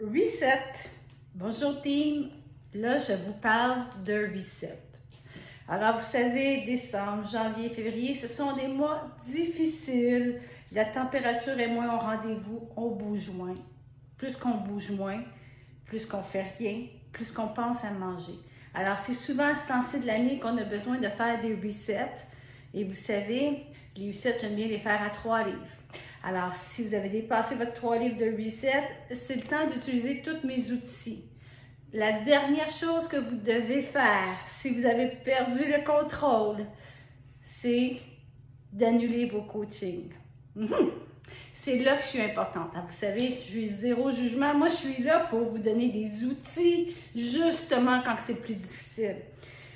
Reset. Bonjour team. Là, je vous parle de reset. Alors, vous savez, décembre, janvier, février, ce sont des mois difficiles. La température est moins au rendez-vous, on bouge moins. Plus qu'on bouge moins, plus qu'on fait rien, plus qu'on pense à manger. Alors, c'est souvent à ce temps-ci de l'année qu'on a besoin de faire des resets. Et vous savez, les resets, j'aime bien les faire à 3 livres. Alors, si vous avez dépassé votre 3 livres de reset, c'est le temps d'utiliser tous mes outils. La dernière chose que vous devez faire, si vous avez perdu le contrôle, c'est d'annuler vos coachings. C'est là que je suis importante. Vous savez, je suis zéro jugement. Moi, je suis là pour vous donner des outils, justement quand c'est plus difficile.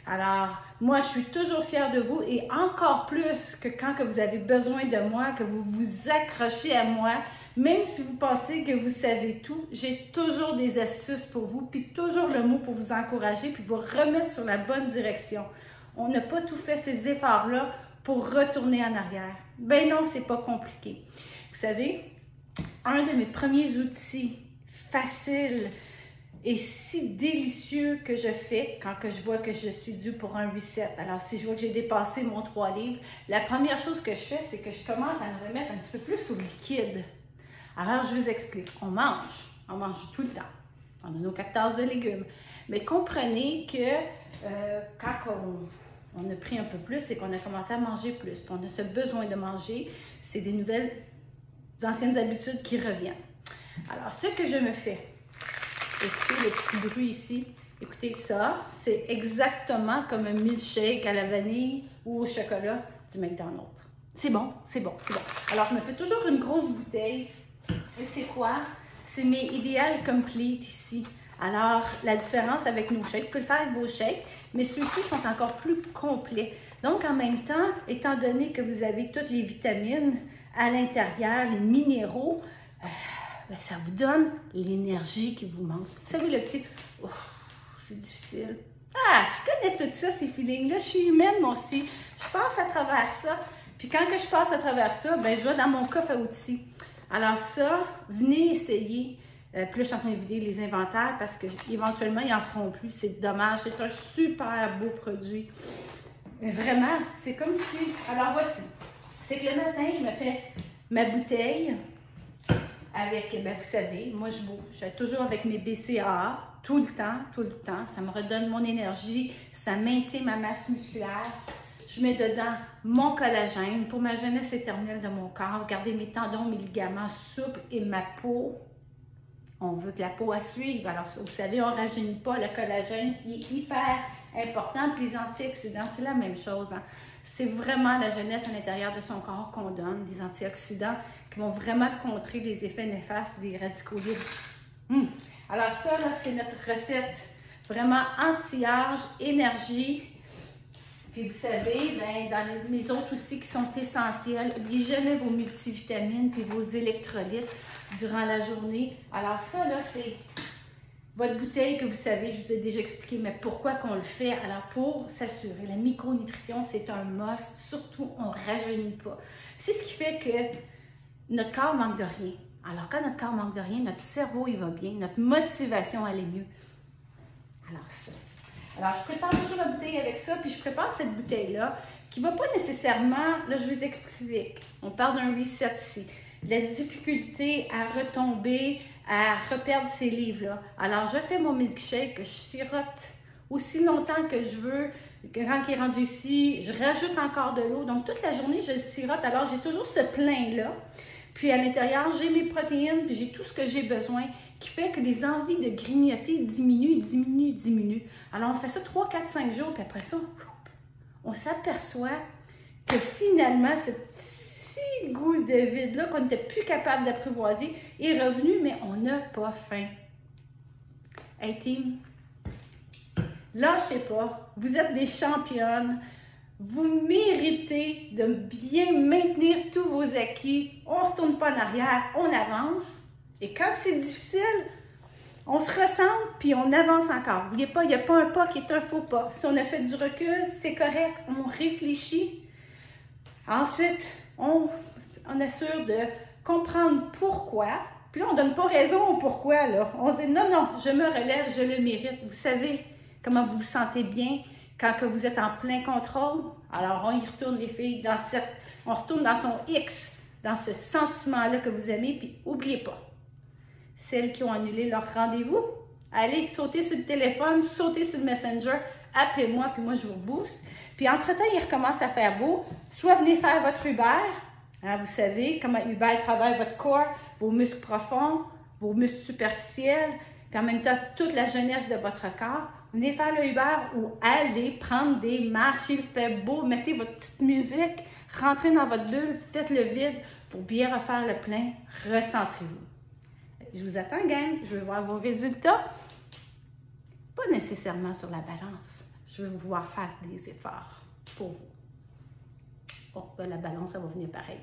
Alors, moi, je suis toujours fière de vous et encore plus que quand que vous avez besoin de moi, que vous vous accrochez à moi, même si vous pensez que vous savez tout, j'ai toujours des astuces pour vous, puis toujours le mot pour vous encourager, puis vous remettre sur la bonne direction. On n'a pas tout fait ces efforts-là pour retourner en arrière. Ben non, c'est pas compliqué. Vous savez, un de mes premiers outils faciles et si délicieux que je fais quand que je vois que je suis due pour un reset. Alors, si je vois que j'ai dépassé mon 3 livres, la première chose que je fais, c'est que je commence à me remettre un petit peu plus au liquide. Alors, je vous explique. On mange tout le temps. On a nos 4 tasses de légumes. Mais comprenez que quand on a pris un peu plus, c'est qu'on a commencé à manger plus. Puis on a ce besoin de manger. C'est des nouvelles, anciennes habitudes qui reviennent. Alors, ce que je me fais, écoutez le petit bruit ici. Écoutez ça, c'est exactement comme un milkshake à la vanille ou au chocolat du McDonald's. C'est bon, c'est bon, c'est bon. Alors, je me fais toujours une grosse bouteille. Et c'est quoi? C'est mes Ideal Complete ici. Alors, la différence avec nos shakes, vous pouvez le faire avec vos shakes, mais ceux-ci sont encore plus complets. Donc, en même temps, étant donné que vous avez toutes les vitamines à l'intérieur, les minéraux, ben, ça vous donne l'énergie qui vous manque. Vous savez, le petit... Oh, c'est difficile. Ah, je connais tout ça, ces feelings-là. Je suis humaine, moi aussi. Je passe à travers ça. Puis quand que je passe à travers ça, ben, je vais dans mon coffre à outils. Alors ça, venez essayer. Puis là, je suis en train de vider les inventaires parce qu'éventuellement, ils n'en feront plus. C'est dommage. C'est un super beau produit. Mais vraiment, c'est comme si... Alors voici. C'est que le matin, je me fais ma bouteille avec, ben, vous savez, moi je bouge. Je suis toujours avec mes BCAA tout le temps, tout le temps. Ça me redonne mon énergie. Ça maintient ma masse musculaire. Je mets dedans mon collagène pour ma jeunesse éternelle de mon corps. Garder mes tendons, mes ligaments souples et ma peau. On veut que la peau à suivre. Alors, vous savez, on ne rajeunit pas. Le collagène, il est hyper important. Puis les antioxydants, c'est la même chose. Hein. C'est vraiment la jeunesse à l'intérieur de son corps qu'on donne. Des antioxydants qui vont vraiment contrer les effets néfastes des radicaux libres. Alors ça, là, c'est notre recette. Vraiment anti-âge, énergie. Puis vous savez, ben, dans mes autres aussi qui sont essentiels, n'oubliez jamais vos multivitamines puis vos électrolytes durant la journée. Alors ça, là, c'est votre bouteille que vous savez, je vous ai déjà expliqué, mais pourquoi qu'on le fait? Alors pour s'assurer, la micronutrition, c'est un must. Surtout, on ne rajeunit pas. C'est ce qui fait que notre corps manque de rien. Alors quand notre corps manque de rien, notre cerveau, il va bien, notre motivation, elle est mieux. Alors ça. Alors, je prépare toujours la bouteille avec ça, puis je prépare cette bouteille-là, qui ne va pas nécessairement, là, je vous explique, on parle d'un reset ici, de la difficulté à retomber, à reperdre ces livres-là. Alors, je fais mon milkshake, je sirote aussi longtemps que je veux, quand il est rendu ici, je rajoute encore de l'eau, donc toute la journée, je le sirote, alors j'ai toujours ce plein-là. Puis à l'intérieur, j'ai mes protéines, puis j'ai tout ce que j'ai besoin, qui fait que les envies de grignoter diminuent. Alors, on fait ça 3, 4, 5 jours, puis après ça, on s'aperçoit que finalement, ce petit goût de vide-là qu'on n'était plus capable d'apprivoiser est revenu, mais on n'a pas faim. Hey team, lâchez pas, vous êtes des championnes. Vous méritez de bien maintenir tous vos acquis. On ne retourne pas en arrière, on avance. Et quand c'est difficile, on se ressemble puis on avance encore. N'oubliez pas, il n'y a pas un pas qui est un faux pas. Si on a fait du recul, c'est correct. On réfléchit. Ensuite, on assure de comprendre pourquoi. Puis là, on ne donne pas raison au pourquoi, là. On dit, non, non, je me relève, je le mérite. Vous savez comment vous vous sentez bien quand que vous êtes en plein contrôle? Alors, on y retourne, les filles, on retourne dans son X, dans ce sentiment-là que vous aimez, puis n'oubliez pas, celles qui ont annulé leur rendez-vous, allez sauter sur le téléphone, sauter sur le Messenger, appelez-moi, puis moi, je vous booste. Puis, entre-temps, il recommence à faire beau. Soit venez faire votre Uber, hein, vous savez comment Uber travaille votre corps, vos muscles profonds, vos muscles superficiels, puis en même temps, toute la jeunesse de votre corps. Venez faire le Uber ou allez prendre des marches, il fait beau, mettez votre petite musique, rentrez dans votre bulle, faites le vide pour bien refaire le plein, recentrez-vous. Je vous attends, gang, je veux voir vos résultats. Pas nécessairement sur la balance, je veux vous voir faire des efforts pour vous. Bon, ben, la balance, ça va venir pareil.